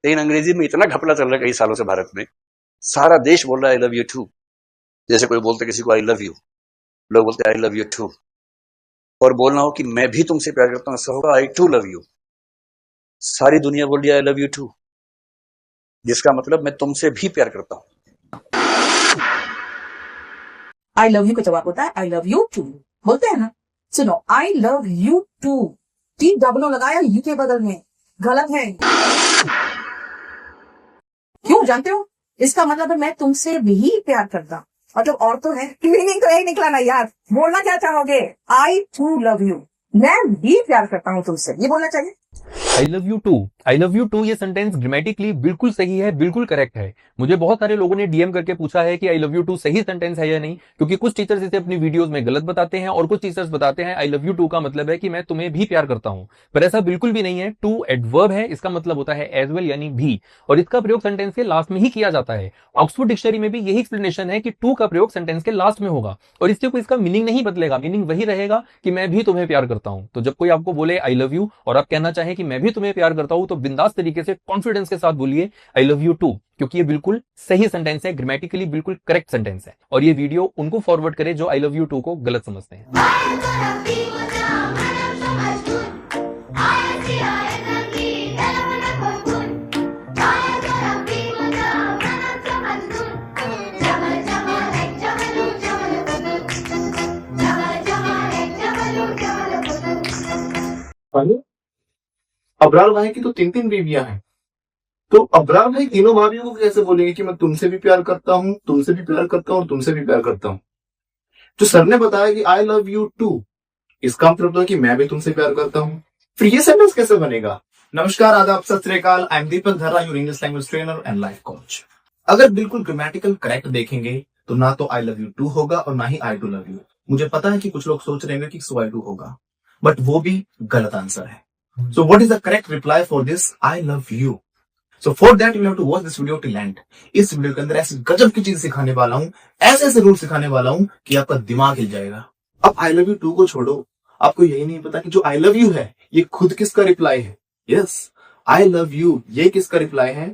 लेकिन अंग्रेजी में इतना घपला चल रहा है कई सालों से भारत में, सारा देश बोल रहा है आई लव यू टू। जैसे कोई बोलते किसी को आई लव यू, लोग बोलते आई लव यू टू। और बोलना हो कि मैं भी तुमसे प्यार करता हूं, ऐसा होगा आई टू लव यू। सारी दुनिया बोल रही है आई लव यू टू, जिसका मतलब मैं तुमसे भी प्यार करता हूं। आई लव यू का जवाब होता है आई लव यू टू। बोलते हैं ना, सुनो, I love you too, T double लगाया यू के बदल में, गलत है। क्यों जानते हो? इसका मतलब है मैं तुमसे भी प्यार करता हूं। और जब और तो है, मीनिंग तो यही निकला ना यार। बोलना क्या चाहोगे? आई टू लव यू, मैं भी प्यार करता हूं तुमसे, ये बोलना चाहिए। I love you too, I love you too ये सेंटेंस ग्रामेटिकली बिल्कुल सही है, बिल्कुल करेक्ट है। मुझे बहुत सारे लोगों ने डीएम करके पूछा है कि आई लव यू टू सही सेंटेंस है या नहीं, क्योंकि कुछ टीचर्स इसे अपनी वीडियोस में गलत बताते हैं और कुछ टीचर्स बताते हैं आई लव यू टू का मतलब है कि मैं तुम्हें भी प्यार करता हूं। पर ऐसा बिल्कुल भी नहीं है। टू एडवर्ब है, इसका मतलब होता है एज वेल यानी भी, और इसका प्रयोग सेंटेंस के लास्ट में ही किया जाता है। ऑक्सफोर्ड डिक्शनरी में भी यही एक्सप्लेनेशन है कि टू का प्रयोग सेंटेंस के लास्ट में होगा और इससे कोई इसका मीनिंग नहीं बदलेगा। मीनिंग वही रहेगा कि मैं भी तुम्हें प्यार करता हूं। तो जब कोई आपको बोले आई लव यू और आप कहना चाहें कि मैं भी तुम्हें प्यार करता हूं, तो बिंदास तरीके से कॉन्फिडेंस के साथ बोलिए आई लव यू टू, क्योंकि ये बिल्कुल सही सेंटेंस है, ग्रामेटिकली बिल्कुल करेक्ट सेंटेंस है। और ये वीडियो उनको फॉरवर्ड करे जो आई लव यू टू को गलत समझते हैं। अबरार भाई की तो 3 बीवियां हैं, तो अबरार भाई तीनों भाभियों को कैसे बोलेंगे कि मैं तुमसे भी प्यार करता हूँ, तुमसे भी प्यार करता हूँ और तुमसे भी प्यार करता हूँ? जो सर ने बताया कि आई लव यू टू, इसका मतलब है कि मैं भी तुमसे प्यार करता हूँ। फिर ये सेंटेंस कैसे बनेगा? नमस्कार, आदाब, सत श्री अकाल, I am Deepak Dharra, your English language trainer and life coach. अगर बिल्कुल ग्रामेटिकल करेक्ट देखेंगे तो ना तो आई लव यू टू होगा और ना ही आई टू लव यू। मुझे पता है कि कुछ लोग सोच रहे हैं कि सो आई टू होगा, बट वो भी गलत आंसर है। So what is the correct reply for this I love you? So for that you have to watch this video till end. इस वीडियो के अंदर ऐसी गजब की चीज सिखाने वाला हूँ, ऐसे ऐसे रूल सिखाने वाला हूँ कि आपका दिमाग हिल जाएगा। अब I love you टू को छोड़ो, आपको यही नहीं पता कि जो I love you है ये खुद किसका रिप्लाई है। Yes, I love you ये किसका रिप्लाई है?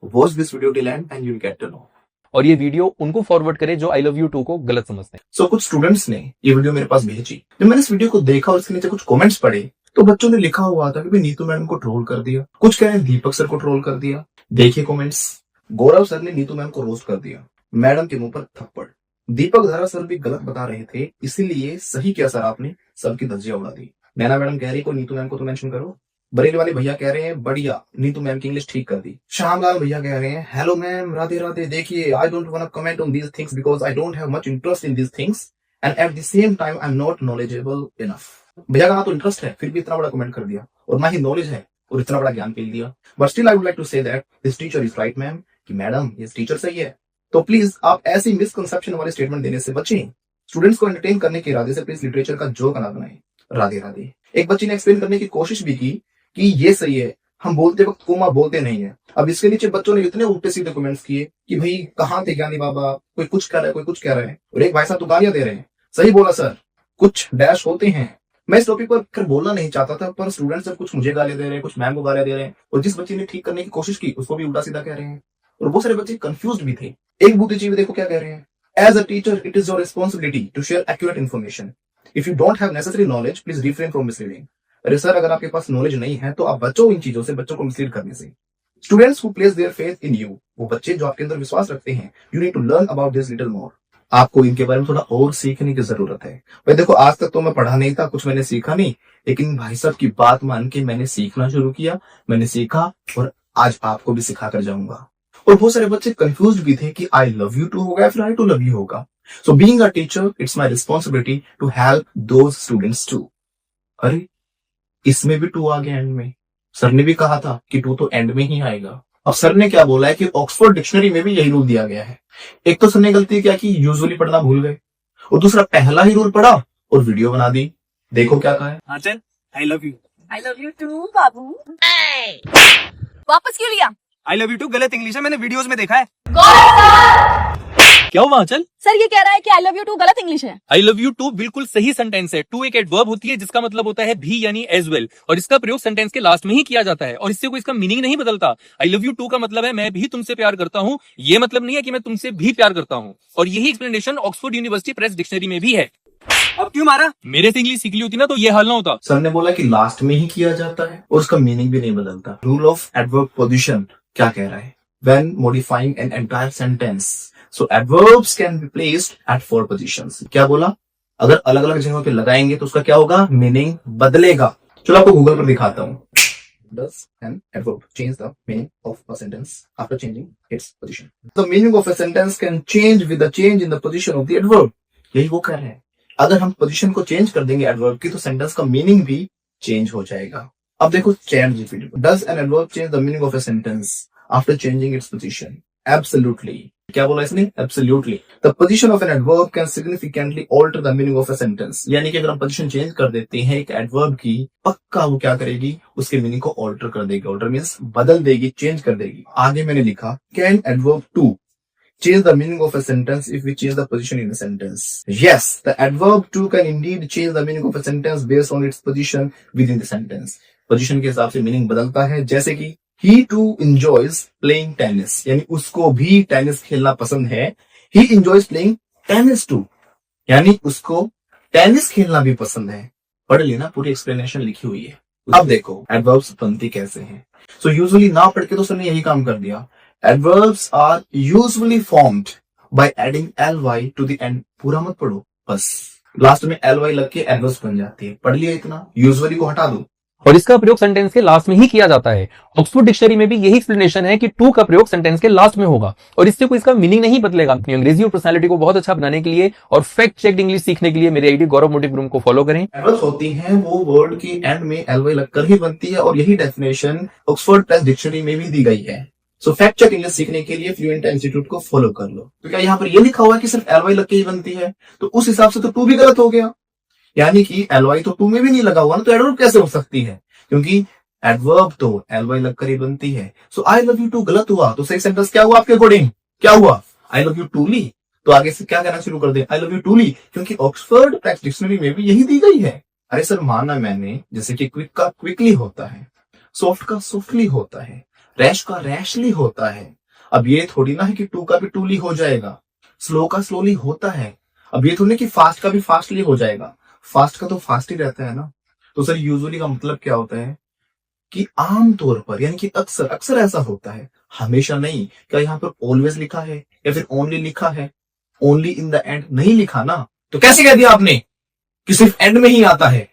Watch this video till end and you'll get to know. और ये वीडियो उनको फॉरवर्ड करे जो आई लव यू टू को गलत समझते हैं। कुछ स्टूडेंट्स ने ये वीडियो मेरे पास भेजी। जब मैंने इस वीडियो को देखा और इसके नीचे कुछ कमेंट्स पढ़े तो बच्चों ने लिखा हुआ था कि नीतू मैडम को ट्रोल कर दिया, कुछ कह रहे हैं दीपक सर को ट्रोल कर दिया। देखिए कमेंट्स, गौरव सर ने नीतू मैम को रोस्ट कर दिया, मैडम के मुंह पर थप्पड़। दीपक धरा सर भी गलत बता रहे थे, इसीलिए सही किया सर आपने, सबकी धज्जियां उड़ा दी। नैना मैडम कह रही को नीतू मैम को तो मेंशन करो। बरेली वाले भैया कह रहे हैं बढ़िया, नीतू मैम की इंग्लिश ठीक कर दी। श्यामलाल भैया कह रहे हैं हेलो मैम, राधे राधे। देखिए I don't want to comment on these things because I don't have much interest in these things and at the same time I am not knowledgeable enough. भैया का ना तो इंटरेस्ट है फिर भी इतना बड़ा कमेंट कर दिया, और ना ही नॉलेज है और इतना बड़ा ज्ञान पेल दिया। But still I would like to say that this teacher is right ma'am, कि मैडम ये टीचर सही है। तो प्लीज आप ऐसी मिसकंसेप्शन वाले स्टेटमेंट देने से बचें। स्टूडेंट्स को एंटरटेन करने के इरादे से प्लीज लिटरेचर का जोक ना बनाएं। राधे राधे। एक बच्ची ने एक्सप्लेन करने की कोशिश भी की कि ये सही है, हम बोलते वक्त कोमा बोलते नहीं है। अब इसके नीचे बच्चों ने इतने उल्टे सीधे कमेंट्स किए कि भाई कहाँ थे ज्ञानी बाबा, कोई कुछ कह रहा है कोई कुछ कह रहा है, और एक भाई साहब तो गालियां दे रहे हैं। सही बोला सर, कुछ डैश होते हैं। मैं इस टॉपिक पर बोलना नहीं चाहता था, पर स्टूडेंट्स जब कुछ मुझे गालियां दे रहे हैं, कुछ मैम को गालियां दे रहे हैं, और जिस बच्चे ने ठीक करने की कोशिश की उसको भी उल्टा सीधा कह रहे हैं, और बहुत सारे बच्चे कंफ्यूज भी थे। एक बुद्धिजीवी देखो क्या कह रहे हैं, as a teacher it is your responsibility to share accurate information. If you don't have necessary knowledge please refrain from misleading. अरे सर, अगर आपके पास नॉलेज नहीं है तो आप बच्चों इन चीजों से, बच्चों को मिसलीड करने से। Students who place their faith in you, वो बच्चे जो आपके अंदर विश्वास रखते हैं, you need to learn about this little more. आपको इनके बारे में थोड़ा और सीखने की जरूरत है। भाई देखो, आज तक तो मैं पढ़ा नहीं था, कुछ मैंने सीखा नहीं, लेकिन भाई साहब की बात मान के मैंने सीखना शुरू किया, मैंने सीखा और आज आपको भी सिखा कर जाऊंगा। और बहुत सारे बच्चे कंफ्यूज भी थे कि आई लव यू टू होगा या फिर आई टू लव यू होगा। So being a teacher it's my responsibility to help those students too. अरे इसमें भी टू आ गया एंड में। सर ने भी कहा था कि टू तो एंड में ही आएगा। अब सर ने क्या बोला है कि ऑक्सफोर्ड डिक्शनरी में भी यही रूल दिया गया है। एक तो सर ने गलती क्या की, यूजुअली पढ़ना भूल गए, और दूसरा पहला ही रूल पढ़ा और वीडियो बना दी। देखो क्या कहा है, Aanchal I love you. I love you too बाबू। वापस क्यों लिया? आई लव यू टू गलत इंग्लिश है, मैंने वीडियोस में देखा है। क्या हुआ आंचल? सर ये कह रहा है कि आई लव यू टू गलत इंग्लिश है। आई लव यू टू बिल्कुल सही सेंटेंस है। टू एक एडवर्ब होती है जिसका मतलब होता है भी यानी एज वेल, और इसका प्रयोग सेंटेंस के लास्ट में ही किया जाता है और इससे कोई इसका मीनिंग नहीं बदलता। आई लव यू टू का मतलब है मैं भी तुमसे प्यार करता हूँ, ये मतलब नहीं है कि मैं तुमसे भी प्यार करता हूँ। और यही explanation Oxford university press dictionary में भी है। अब क्यों मारा? मेरे से इंग्लिश सीख ली होती ना तो ये हाल ना होता। सर ने बोला कि लास्ट में ही किया जाता है और उसका मीनिंग भी नहीं बदलता। रूल ऑफ एडवर्ब पोजीशन क्या कह रहा है? When modifying an entire sentence, so adverbs can be placed at 4 positions. क्या बोला? अगर अलग अलग जगहों पे लगाएंगे तो उसका क्या होगा? मीनिंग बदलेगा। चलो आपको गूगल पर दिखाता हूँ। Does an adverb change the meaning of a sentence after changing its position? The meaning of a sentence can change with the change in the position of the adverb. यही वो कह रहे हैं। अगर हम पोजीशन को चेंज कर देंगे एडवर्ब की तो सेंटेंस का मीनिंग भी चेंज हो जाएगा। अब देखो chat GPT. Does an adverb change the meaning of a sentence after changing its position? Absolutely. क्या बोला इसने? Absolutely. The position of an adverb can significantly alter the meaning of a sentence. यानी कि अगर हम पोजीशन चेंज कर देते हैं एक एडवर्ब की, पक्का वो क्या करेगी? उसके मीनिंग को ऑल्टर कर देगी। ऑल्टर मीन्स बदल देगी, चेंज कर देगी। आगे मैंने लिखा can adverb to change the meaning of a sentence if we change the position in a sentence? Yes, the adverb to can indeed change the meaning of a sentence based on its position within the sentence. Position के हिसाब से meaning बदलता है। जैसे कि he too enjoys playing tennis, यानी उसको भी टेनिस खेलना पसंद है। He enjoys playing tennis too, यानी उसको टेनिस खेलना भी पसंद है। पढ़ लेना, पूरी एक्सप्लेनेशन लिखी हुई है। अब देखो एडवर्ब्स बनती कैसे हैं। सो यूजुअली ना पढ़ के तो सर ने यही काम कर दिया। Adverbs are usually formed by adding ly to the end. पूरा मत पढ़ो, बस लास्ट में ly लग के adverbs बन जाती है। पढ़ लिया इतना, यूजुअली को हटा दो। और इसका प्रयोग सेंटेंस के लास्ट में ही किया जाता है। ऑक्सफोर्ड डिक्शनरी में भी यही एक्सप्लेनेशन है कि टू का प्रयोग सेंटेंस के लास्ट में होगा और इससे कोई इसका मीनिंग नहीं बदलेगा। अपनी अंग्रेजी और पर्सनालिटी को बहुत अच्छा बनाने के लिए और फैक्ट चेक्ड इंग्लिश सीखने के लिए मेरे आईडी गौरव मोटिव रूम को फॉलो करें। एडवर्ब्स होती हैं वो वर्ड के एंड में ly लगकर ही बनती है और यही डेफिनेशन ऑक्सफोर्ड प्रेस डिक्शनरी में भी दी गई है। सो फैक्ट चेक इंग्लिश सीखने के लिए फ्लुएंट इंस्टीट्यूट को फॉलो कर लो। तो क्या यहाँ पर ये लिखा हुआ है कि सिर्फ ly लग के ही बनती है? तो उस हिसाब से तो टू भी गलत हो गया, यानी कि ly तो टू में भी नहीं लगा हुआ ना, तो एडवर्ब कैसे हो सकती है? क्योंकि एडवर्ब तो ly लगकर ही बनती है। सो आई लव यू टू गलत हुआ, तो सही सेंटेंस क्या हुआ आपके अकॉर्डिंग? क्या हुआ? I love you tooly. तो आगे से क्या कहना शुरू कर दे? आई लव यू टूली, क्योंकि ऑक्सफोर्ड टेक्स्ट डिक्शनरी में भी यही दी गई है। अरे सर माना मैंने, जैसे कि क्विक का क्विकली होता है, सॉफ्ट का सॉफ्टली होता है, रैश का रैशली होता है। अब ये थोड़ी ना है कि टू का भी टूली हो जाएगा, स्लो का स्लोली होता है। अब ये थोड़ी कि फास्ट का भी फास्टली हो जाएगा, फास्ट का तो फास्ट ही रहता है ना। तो सर यूजुअली का मतलब क्या होता है कि आमतौर पर, यानी कि अक्सर अक्सर ऐसा होता है, हमेशा नहीं। क्या यहाँ पर ऑलवेज लिखा है या फिर ओनली लिखा है? ओनली इन द एंड नहीं लिखा ना, तो कैसे कह दिया आपने कि सिर्फ एंड में ही आता है?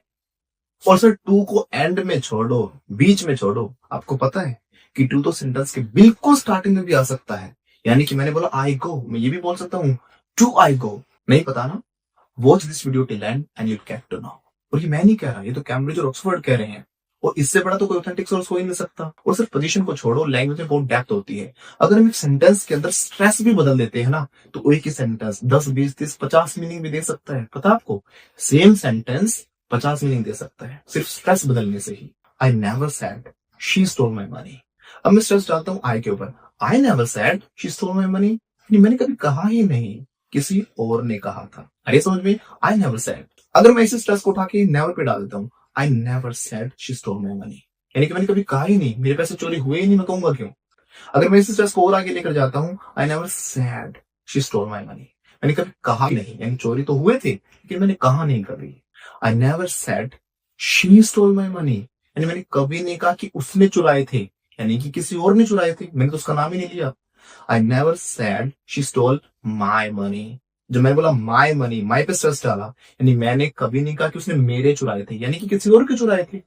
और सर टू को एंड में छोड़ो, बीच में छोड़ो। आपको पता है कि टू तो सेंटेंस के बिल्कुल स्टार्टिंग में भी आ सकता है। यानी कि मैंने बोला आई गो, मैं ये भी बोल सकता हूँ टू आई गो। नहीं पता ना? Watch this video till end and you get to know. और ये मैं नहीं कह रहा, ये तो कैम्ब्रिज और ऑक्सफोर्ड कह रहे हैं, और इससे बड़ा तो कोई ऑथेंटिक सोर्स हो ही नहीं सकता। और सिर्फ पोजीशन को छोड़ो, लैंग्वेज में बहुत डेप्थ होती है। अगर हम एक सेंटेंस के अंदर स्ट्रेस भी बदल देते हैं ना, तो एक ही सेंटेंस 10, 20, 30, 50 मीनिंग भी दे सकता है। पता आपको? सेम सेंटेंस 50 मीनिंग दे सकता है सिर्फ स्ट्रेस बदलने से ही। I never said she stole my money. अब मैं स्ट्रेस डालता हूँ आई के ऊपर। I never said she stole my money, मैंने कभी कहा ही नहीं, किसी और ने कहा था। अरे समझ में? आई नेवर सेड। अगर मैं इसी स्ट्रेस को उठा के नेवर पे डाल देता हूँ, आई never said she stole my money, यानी कि मैंने कभी कहा ही नहीं, मेरे पैसे चोरी हुए ही नहीं, मैं कहूंगा क्यों? अगर मैं इसी स्ट्रेस को और आगे लेकर जाता हूँ, आई never said she stole my money, मैंने कभी कहा ही नहीं, यानी चोरी तो हुए थे लेकिन मैंने कहा नहीं कभी। आई never said she stole my money, यानी मैंने कभी नहीं कहा कि उसने चुराए थे, यानी कि किसी और ने चुराए थे, मैंने तो उसका नाम ही नहीं लिया। आई never said she stole my money, जब मैंने बोला माई मनी, माई पे स्ट्रेस डाला, यानी मैंने कभी नहीं कहा कि उसने मेरे चुराए थे, यानी कि किसी और के चुराए थे।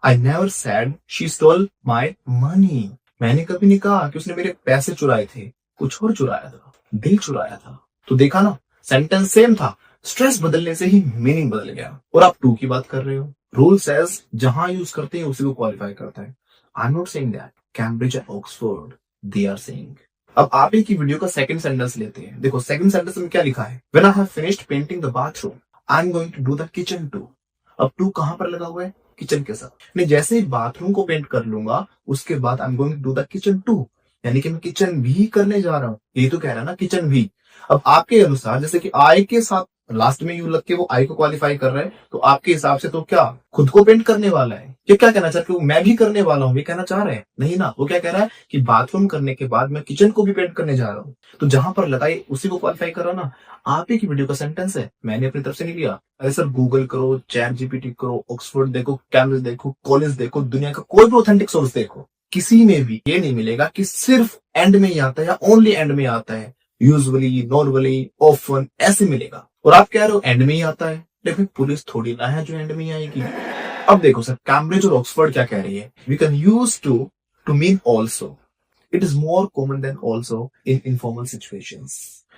आई never said she stole my money, मैंने कभी नहीं कहा कि उसने मेरे पैसे चुराए थे, कुछ और चुराया था, दिल चुराया था। तो देखा ना, सेंटेंस सेम था, स्ट्रेस बदलने से ही मीनिंग बदल गया। और आप टू की बात कर रहे हो, रूल सेज जहां यूज करते हैं उसी को क्वालिफाई करता है। I am not saying that, Cambridge and Oxford they are saying. अब आप ही की वीडियो का सेकंड सेंटेंस लेते हैं। देखो सेकंड सेंटेंस में क्या लिखा है? When I have finished painting the bathroom I am going to do the kitchen too. अब टू कहां पर लगा हुआ है? किचन के साथ। मैं जैसे ही बाथरूम को पेंट कर लूंगा उसके बाद I am going to do the kitchen too, यानी कि मैं किचन भी करने जा रहा हूँ, यही तो कह रहा है ना, किचन भी। अब आपके अनुसार जैसे कि आई के साथ लास्ट में यू लग के वो आई को क्वालिफाई कर रहा है, तो आपके हिसाब से तो क्या खुद को पेंट करने वाला है? ये क्या कहना चाह रहा है? मैं भी करने वाला हूँ ये कहना चाह रहा है? नहीं ना, वो क्या कह रहा है कि बाथरूम करने के बाद मैं किचन को भी पेंट करने जा रहा हूँ। तो जहां पर लगाई उसी को क्वालिफाई कर रहा ना। आप ही की वीडियो का सेंटेंस है, मैंने अपनी तरफ से नहीं लिया। अरे सर गूगल करो, चैट जीपीटी करो, ऑक्सफोर्ड देखो, कैम्ब्रिज देखो, कॉलेज देखो, दुनिया का कोई भी ऑथेंटिक सोर्स देखो, किसी में भी ये नहीं मिलेगा कि सिर्फ एंड में ही आता है या ओनली एंड में आता है। यूजुअली, नॉर्मली, ऑफन ऐसे मिलेगा। और आप कह रहे हो एंड में ही आता है, लेकिन पुलिस थोड़ी ना है जो एंड में ही आएगी। अब देखो सर, कैम्ब्रिज और ऑक्सफोर्ड क्या कह रही है, we can use to mean also. It is more common than also in informal situations.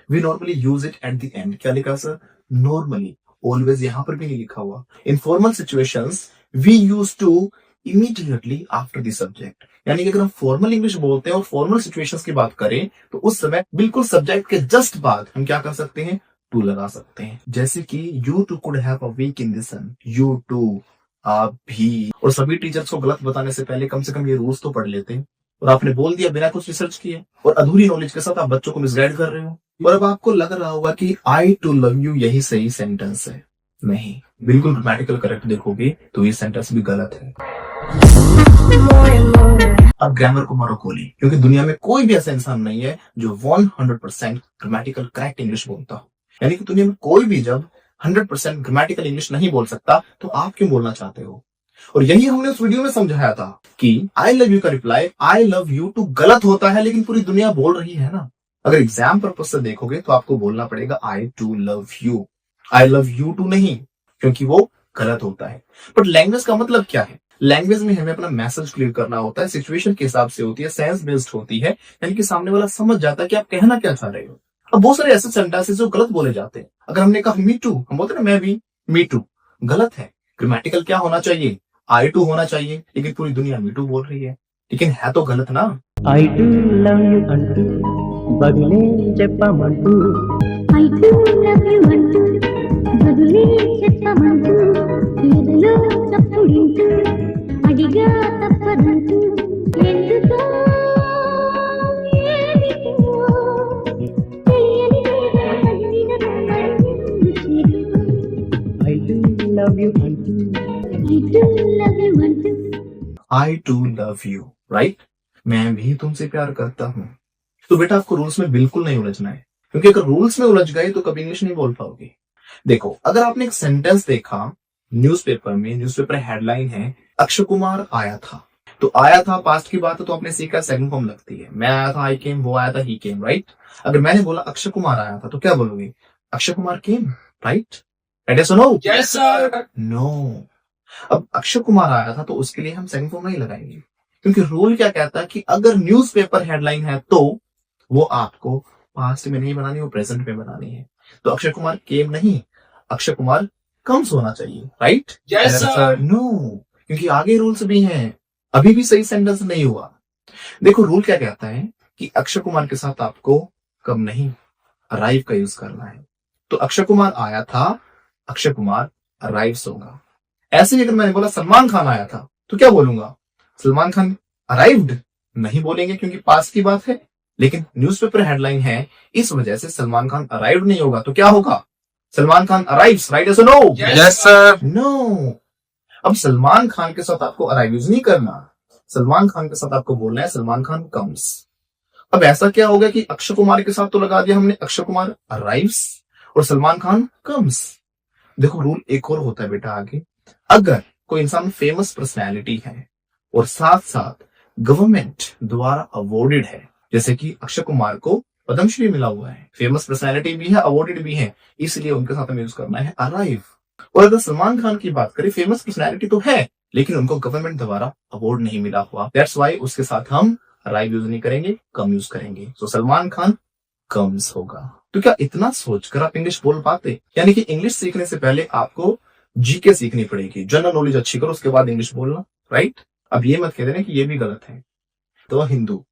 We normally use it at the end. क्या लिखा सर? नॉर्मली, ऑलवेज यहां पर भी नहीं लिखा हुआ। In formal situations we use too immediately after the subject. यानी कि अगर हम फॉर्मल इंग्लिश बोलते हैं और फॉर्मल सिचुएशंस की बात करें तो उस समय बिल्कुल सब्जेक्ट के जस्ट बाद हम क्या कर सकते हैं? टू लगा सकते हैं। जैसे कि you too could have a week in the sun, you too, आप भी। और सभी टीचर्स को गलत बताने से पहले कम से कम ये रूल्स तो पढ़ लेते हैं। और आपने बोल दिया बिना कुछ रिसर्च किए, और अधूरी नॉलेज के साथ आप बच्चों को मिसगाइड कर रहे हो। और अब आपको लग रहा होगा कि आई टू लव यू यही सही सेंटेंस है। नहीं, बिल्कुल ग्रामेटिकल करेक्ट देखोगे तो ये सेंटेंस भी गलत है। अब ग्रामर को मारो गोली, क्योंकि दुनिया में कोई भी ऐसा इंसान नहीं है जो 100% ग्रामेटिकल करेक्ट इंग्लिश बोलता हो। यानी कि दुनिया में कोई भी जब 100% ग्रामेटिकल इंग्लिश नहीं बोल सकता तो आप क्यों बोलना चाहते हो? और यही हमने उस वीडियो में समझाया था कि आई लव यू का रिप्लाई आई लव यू टू गलत होता है, लेकिन पूरी दुनिया बोल रही है ना। अगर एग्जाम पर्पज से देखोगे तो आपको बोलना पड़ेगा I too love you, I love you too नहीं, क्योंकि वो गलत होता है। बट लैंग्वेज का मतलब क्या है? लैंग्वेज में हमें अपना मैसेज क्लियर करना होता है, सिचुएशन के हिसाब से होती है, सेंस बेस्ड होती है, यानी कि सामने वाला समझ जाता है कि आप कहना क्या चाह रहे हो। अब बहुत सारे ऐसे सेंटेंसेस जो गलत बोले जाते हैं। अगर हमने कहा मी टू, हम बोलते हैं मैं भी, मी टू, गलत है। ग्रामेटिकल क्या होना चाहिए? आई टू होना चाहिए, लेकिन पूरी दुनिया मी टू बोल रही है, लेकिन है तो गलत ना। I do love you అంటూ బదులే చెప్పమంటూ I do love you అంటూ బదులే చెప్పమంటూ ఎదలో తప్పుడింటూ అడిగా తప్పదంటూ ఎందుకో ఏమిటో తెలియని వేదన I do love you అంటూ I do love you అంటూ आई टू लव यू, राइट? मैं भी तुमसे प्यार करता हूँ। तो बेटा आपको रूल्स में बिल्कुल नहीं उलझना है, क्योंकि अगर रूल्स में उलझ गए तो कभी इंग्लिश नहीं बोल पाओगे। देखो, अगर आपने एक सेंटेंस देखा न्यूज़पेपर में, न्यूज़पेपर हेडलाइन है अक्षय कुमार आया था, तो आया था पास्ट की बात है तो आपने सीखा सेकंड फॉर्म लगती है। मैं आया था आई केम, वो आया था ही केम, राइट? अगर मैंने बोला अक्षय कुमार आया था तो क्या बोलोगे? Akshay Kumar came, right? Yes or no? Yes, sir. No. अब अक्षय कुमार आया था तो उसके लिए हम सेकंड फॉर्म नहीं लगाएंगे, क्योंकि रूल क्या कहता है कि अगर न्यूज़पेपर हेडलाइन है तो वो आपको पास्ट में नहीं बनानी, वो प्रेजेंट में बनानी है। तो अक्षय कुमार केम नहीं, अक्षय कुमार कम्स होना चाहिए, राइट? Yes, sir. नो, क्योंकि आगे रूल्स भी हैं, अभी भी सही सेंटेंस नहीं हुआ। देखो रूल क्या कहता है कि अक्षय कुमार के साथ आपको कम नहीं, अराइव का यूज करना है। तो अक्षय कुमार आया था, अक्षय कुमार अराइव्स होगा। ऐसे ही अगर मैंने बोला सलमान खान आया था तो क्या बोलूंगा? सलमान खान अराइव्ड नहीं बोलेंगे, क्योंकि पास्ट की बात है, लेकिन न्यूज़पेपर हेडलाइन है इस वजह से सलमान खान अराइव्ड नहीं होगा। तो क्या होगा? Salman Khan arrives, right? ऐसा नो? Yes, sir. नो। अब सलमान खान के साथ आपको अराइव यूज नहीं करना, सलमान खान के साथ आपको बोलना है सलमान खान कम्स। अब ऐसा क्या होगा कि अक्षय कुमार के साथ तो लगा दिया हमने अक्षय कुमार अराइव्स और सलमान खान कम्स। देखो रूल एक और होता है बेटा आगे, अगर कोई इंसान फेमस पर्सनैलिटी है और साथ साथ गवर्नमेंट द्वारा अवॉर्डेड है, जैसे कि अक्षय कुमार को पद्मश्री मिला हुआ है, फेमस पर्सनैलिटी भी है, अवॉर्डेड भी है, इसलिए उनके साथ हमें यूज करना है अराइव। और अगर सलमान खान की बात करें, फेमस पर्सनैलिटी तो है लेकिन उनको गवर्नमेंट द्वारा अवार्ड नहीं मिला हुआ, दैट्स वाई उसके साथ हम अराइव यूज नहीं करेंगे, कम यूज करेंगे। तो सलमान खान कम्स होगा। तो क्या इतना सोचकर आप इंग्लिश बोल पाते? यानी कि इंग्लिश सीखने से पहले आपको जीके सीखनी पड़ेगी, जनरल नॉलेज अच्छी करो, उसके बाद इंग्लिश बोलना, राइट? अब ये मत कह देना कि ये भी गलत है। तो हिंदू,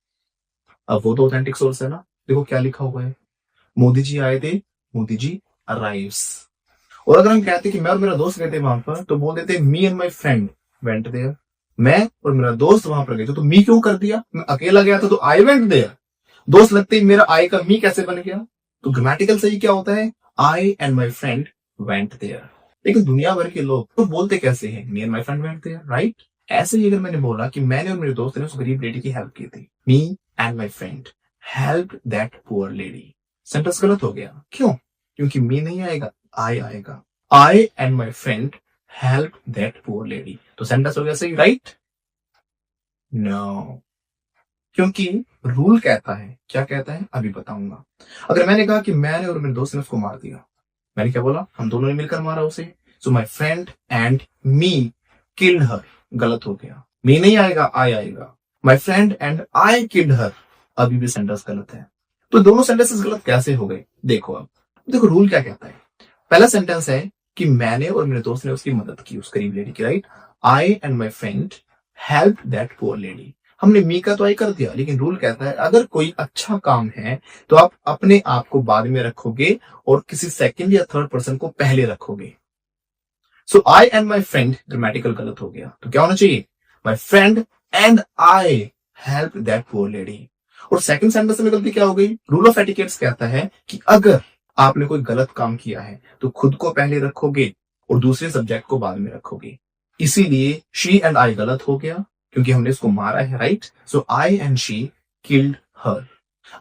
अब वो तो ऑथेंटिक सोर्स है ना। देखो क्या लिखा हुआ है, मोदी जी आए थे, मोदी जी अराइव्स। और अगर हम कहते कि मैं और मेरा दोस्त गए थे वहां पर, तो बोल देते me and my friend went there, मैं और मेरा दोस्त वहां पर गए थे, तो मी क्यों कर दिया? मैं अकेला गया था तो आई वेंट देयर। दोस्त लगते ही मेरा आई का मी कैसे बन गया? तो ग्रामेटिकल सही क्या होता है? I and my friend went there. लेकिन दुनिया भर के लोग तो बोलते कैसे हैं? Me and my friend went there, right? ऐसे ही अगर मैंने बोला कि मैंने और मेरे दोस्त ने उस गरीब लेडी की हेल्प की थी, मी and my friend help that poor lady, sentence गलत हो गया। क्यों? क्योंकि मी नहीं आएगा, आई आएगा। I and my friend help that poor lady, तो सेंटेंस हो गया सही, राइट? नो, क्योंकि रूल कहता है, क्या कहता है अभी बताऊंगा। अगर मैंने कहा कि मैंने और मेरे दोस्त ने उसको मार दिया, मैंने क्या बोला? हम दोनों ने मिलकर मारा उसे। So my friend and me killed her, गलत हो गया। मी नहीं आएगा, आई आएगा। My friend and I killed her, अभी भी सेंटेंस गलत है। तो दोनों सेंटेंसेस गलत कैसे हो गए? देखो अब देखो रूल क्या कहता है। पहला सेंटेंस है कि मैंने और मेरे दोस्त ने उसकी मदद की, उस गरीब लेडी की, right? I and my friend help that poor lady. हमने मी का तो आई कर दिया, लेकिन रूल कहता है अगर कोई अच्छा काम है तो आप अपने आप को बाद में रखोगे और किसी सेकंड या थर्ड पर्सन को पहले रखोगे। सो आई एंड माई फ्रेंड ग्रामेटिकल गलत हो गया, तो क्या होना चाहिए? माई friend and I help that poor lady. और सेकंड सेंटेंस में गलती क्या हो गई? रूल ऑफ एटिकेट्स कहता है कि अगर आपने कोई गलत काम किया है तो खुद को पहले रखोगे और दूसरे सब्जेक्ट को बाद में रखोगे। इसीलिए शी एंड आई गलत हो गया क्योंकि हमने इसको मारा है, right? So I and she killed her.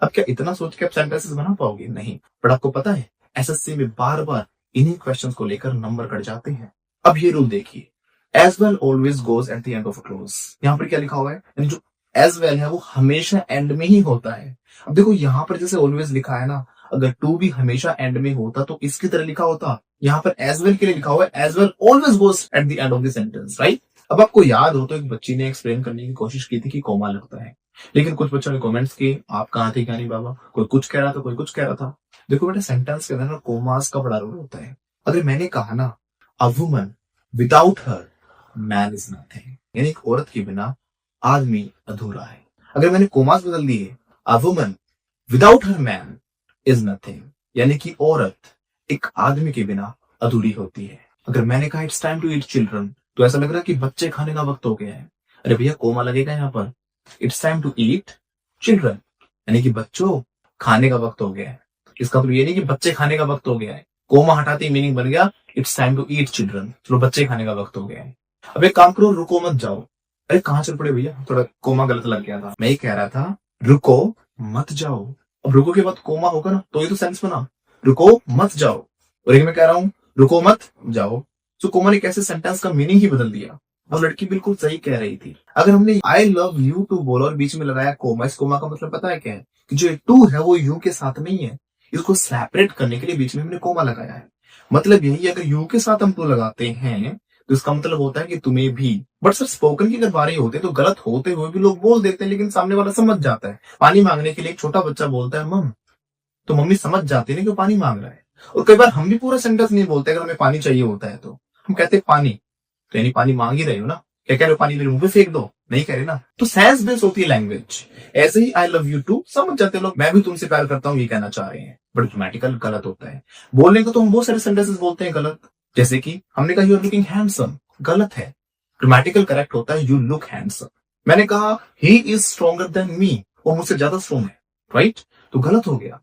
अब क्या इतना सोच के आप सेंटेंसेस बना पाओगे? नहीं। बट आपको पता है एसएससी में बार बार इन्हीं क्वेश्चंस को लेकर नंबर कट जाते हैं। अब ये रूल देखिए, as well always goes at the end of a clause. यहाँ पर क्या लिखा हुआ है? यानी जो एज वेल है वो हमेशा एंड में ही होता है। अब देखो यहाँ पर जैसे ऑलवेज लिखा है ना, अगर टू भी हमेशा एंड में होता तो इसकी तरह लिखा होता। यहाँ पर एज वेल के लिए लिखा हुआ है as well always goes at the end of the sentence, right? अब आपको याद हो तो एक बच्ची ने एक्सप्लेन करने की कोशिश की थी कि कोमा लगता है, लेकिन कुछ बच्चों ने कमेंट्स किए, आप कहाँ थे क्या नहीं बाबा, कोई कुछ कह रहा था, कोई कुछ कह रहा था। देखो बेटा, सेंटेंस के अंदर ना कोमास का बड़ा रोल होता है। अगर मैंने कहा ना a woman without her man is nothing, यानी एक औरत के बिना आदमी अधूरा है। अगर मैंने कोमास बदल दिए, a woman without her man is nothing, यानी कि औरत एक आदमी के बिना अधूरी होती है। अगर मैंने कहा it's time to eat children, तो ऐसा लग रहा है कि बच्चे खाने का वक्त हो गया है। अरे भैया कोमा लगेगा यहाँ पर, it's time to eat children, यानी कि बच्चों खाने का वक्त हो गया है। इसका मतलब ये नहीं कि बच्चे खाने का वक्त हो गया है, कोमा हटाते ही मीनिंग बन गया it's time to eat children, चलो बच्चे खाने का वक्त हो गया है। अब एक काम करो, रुको मत जाओ। अरे कहाँ चल पड़े भैया, थोड़ा कोमा गलत लग गया था। मैं ये कह रहा था रुको मत जाओ। अब रुको के बाद कोमा होगा ना, तो ये तो सेंस बना, रुको मत जाओ। और एक मैं कह रहा हूं रुको मत जाओ, तो कोमा ने कैसे सेंटेंस का मीनिंग ही बदल दिया। वो लड़की बिल्कुल सही कह रही थी। अगर हमने आई लव यू टू बोला और बीच में लगाया कोमा, इस कोमा का मतलब पता है क्या है? कि जो टू है वो यू के साथ नहीं है, इसको सेपरेट करने के लिए बीच में हमने कोमा लगाया है। मतलब यही, अगर यू के साथ हम टू लगाते हैं तो इसका मतलब होता है कि तुम्हें भी। बट सर स्पोकन की अगर बारी होते तो गलत होते हुए भी लोग बोल देते हैं, लेकिन सामने वाला समझ जाता है। पानी मांगने के लिए एक छोटा बच्चा बोलता है मम, तो मम्मी समझ जाती है ना कि वो पानी मांग रहा है। और कई बार हम भी पूरा सेंटेंस नहीं बोलते, अगर हमें पानी चाहिए होता है तो हम कहते हैं पानी, तो यानी पानी मांग ही रहे हो ना। क्या कह रहे हो? पानी मेरे मुंह पे फेंक दो, नहीं कह रहे ना। तो सेंस बेस होती है लैंग्वेज। ऐसे ही आई लव यू टू समझ जाते लोग, मैं भी तुमसे प्यार करता हूँ ये कहना चाह रहे हैं, बट ग्रामेटिकल गलत होता है। बोलने को तो हम बहुत सारे सेंटेंसेस बोलते हैं गलत, जैसे कि हमने कहा यू आर लुकिंग हैंडसम, गलत है। ग्रामेटिकल करेक्ट होता है यू लुक हैंडसम। मैंने कहा ही इज स्ट्रॉन्गर देन मी, वो मुझसे ज्यादा स्ट्रॉन्ग है, राइट? तो गलत हो गया।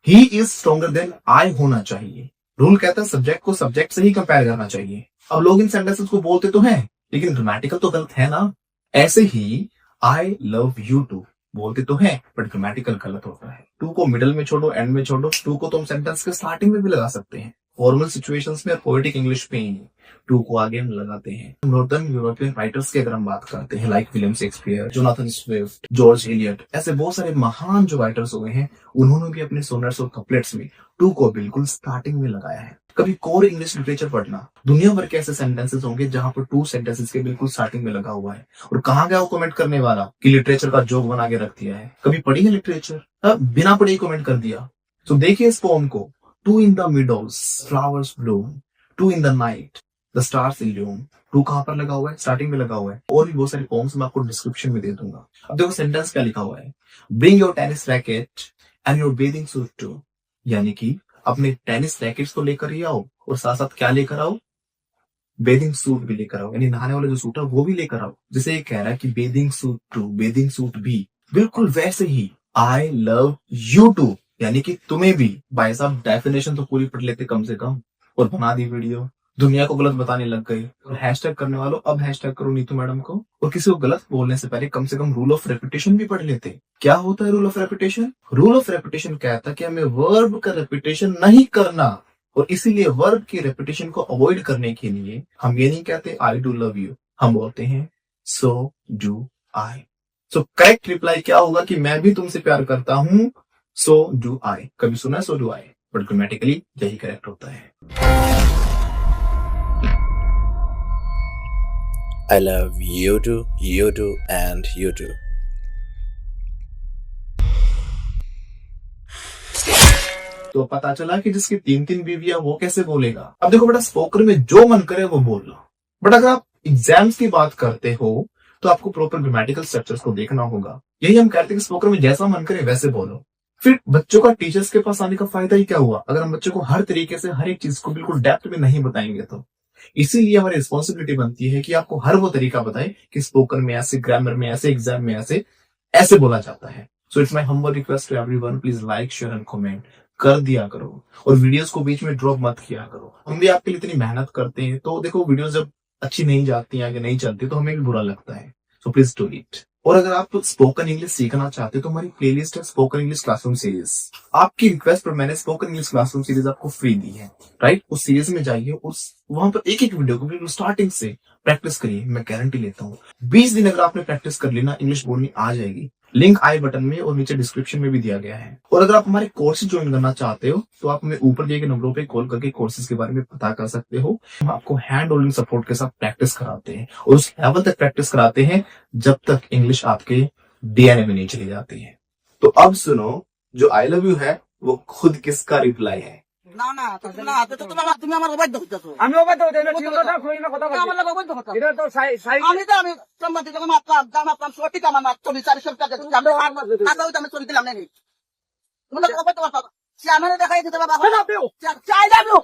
He is stronger than I होना चाहिए। रूल कहता है सब्जेक्ट को सब्जेक्ट से ही कंपेयर करना चाहिए। अब लोग इन सेंटेंसेस को बोलते तो हैं, लेकिन ग्रामेटिकल तो गलत है ना। ऐसे ही आई लव यू टू बोलते तो हैं, बट ग्रामेटिकल गलत होता है। टू को मिडिल में छोड़ो, एंड में छोड़ो। टू को तो हम सेंटेंस के स्टार्टिंग में भी लगा सकते हैं, फॉर्मल सिचुएशंस में और पोएटिक इंग्लिश में टू को आगे हम लगाते हैं। नॉर्दर्न यूरोपियन राइटर्स की अगर हम बात करते हैं, like William Shakespeare, Jonathan Swift, George Eliot, ऐसे बहुत सारे महान जो राइटर्स हुए हैं, उन्होंने भी अपने सोनेट्स और कपलेट्स में टू को बिल्कुल स्टार्टिंग में लगाया है। कभी कोर इंग्लिश लिटरेचर पढ़ना, दुनिया भर के ऐसे सेंटेंसेस होंगे जहां पर टू सेंटेंसेस के बिल्कुल स्टार्टिंग में लगा हुआ है। और कहाँ गया वो कमेंट करने वाला कि लिटरेचर का जोक बना के रख दिया है? कभी पढ़ी है लिटरेचर? बिना पढ़े ही कमेंट कर दिया। तो देखिए इस पोएम को, too in the meadows flowers bloom, too in the night the stars illume. Too कहां पर लगा हुआ है? स्टार्टिंग में लगा हुआ है। और भी बहुत सारे पोएम्स मैं आपको डिस्क्रिप्शन में दे दूंगा। अब देखो सेंटेंस क्या लिखा हुआ है, bring your tennis racket and your bathing suit too, यानी कि अपने टेनिस रैकेट्स को लेकर ही आओ और साथ साथ क्या लेकर आओ? बेदिंग सूट भी लेकर आओ, यानी नहाने वाला जो सूट है वो भी लेकर आओ। जैसे ये कह रहा है कि bathing suit too, bathing suit भी, बिल्कुल वैसे ही आई लव यू टू, यानी कि तुम्हें भी। भाई साहब डेफिनेशन तो पूरी पढ़ लेते कम से कम, और बना दी वीडियो, दुनिया को गलत बताने लग गए। और हैशटैग करने वालों अब हैशटैग करो नीतू मैडम को, और किसी को गलत बोलने से पहले कम से कम रूल ऑफ रेपिटेशन भी पढ़ लेते। क्या होता है rule of repetition? Rule of repetition कहता है कि हमें वर्ब का रेपिटेशन नहीं करना, और इसीलिए वर्ब की रेपिटेशन को अवॉइड करने के लिए हम ये नहीं कहते आई डू लव यू, हम बोलते हैं so do I. So correct reply क्या होगा कि मैं भी तुमसे प्यार करता हूं, सो डू आई। कभी सुना so do I, but grammatically यही करेक्ट होता है। I love you too, and you too. तो पता चला कि जिसकी 3-3 बीवियां वो कैसे बोलेगा। अब देखो बेटा, स्पोकन में जो मन करे वो बोल लो, बट अगर आप एग्जाम्स की बात करते हो तो आपको प्रॉपर ग्रामेटिकल स्ट्रक्चर्स को देखना होगा। यही हम कहते हैं कि स्पोकन में जैसा मन करे वैसे बोलो। फिर बच्चों का टीचर्स के पास आने का फायदा ही क्या हुआ अगर हम बच्चों को हर तरीके से हर एक चीज को बिल्कुल डेप्थ में नहीं बताएंगे तो। इसीलिए हमारी रिस्पॉन्सिबिलिटी बनती है कि आपको हर वो तरीका बताएं कि स्पोकन में ऐसे, ग्रामर में ऐसे, एग्जाम में ऐसे ऐसे बोला जाता है। So it's my humble request to everyone, please like, share and comment कर दिया करो, और वीडियोस को बीच में ड्रॉप मत किया करो। हम भी आपके लिए इतनी मेहनत करते हैं, तो देखो वीडियोस जब अच्छी नहीं जाती, आगे नहीं चलती, तो हमें भी बुरा लगता है। So please do it. और अगर आप स्पोकन इंग्लिश सीखना चाहते हो तो हमारी प्लेलिस्ट है स्पोकन इंग्लिश क्लासरूम सीरीज। आपकी रिक्वेस्ट पर मैंने स्पोकन इंग्लिश क्लासरूम सीरीज आपको फ्री दी है, राइट? उस सीरीज में जाइए, उस वहां पर एक एक वीडियो को बिल्कुल स्टार्टिंग से प्रैक्टिस करिए। मैं गारंटी लेता हूँ 20 दिन अगर आपने प्रैक्टिस कर ली ना, इंग्लिश बोलनी आ जाएगी। लिंक आई बटन में और नीचे डिस्क्रिप्शन में भी दिया गया है। और अगर आप हमारे कोर्सेज ज्वाइन करना चाहते हो तो आप हमें ऊपर दिए गए नंबरों पे कॉल करके कोर्सेज के बारे में पता कर सकते हो। हम आपको हैंड होल्डिंग सपोर्ट के साथ प्रैक्टिस कराते हैं, और उस लेवल तक प्रैक्टिस कराते हैं जब तक इंग्लिश आपके डीएनए में नहीं चली जाती है। तो अब सुनो, जो आई लव यू है वो खुद किसका रिप्लाई है? না না না তুমি আমার অবাধ্য হচ্ছো। আমি অবাধ্য হতে না, ঠিক কথা কই না, কথা বলছি আমার লাগে অবাধ্য হচ্ছো। এটা তো সাই আমি তো আমি সম্মানিত যখন মাপলাম দাম মাপলাম সঠিক আমার মাপ 40-40 টাকা দিতে আমি আমি চলে দিলাম নাকি তুমি লোক অবাধ্য কথা সে আমারে দেখাই দিতে বাবা চাই দাও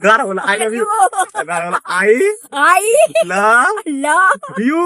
গারা বলা আই লাভ ইউ, গারা বলা I I love love you.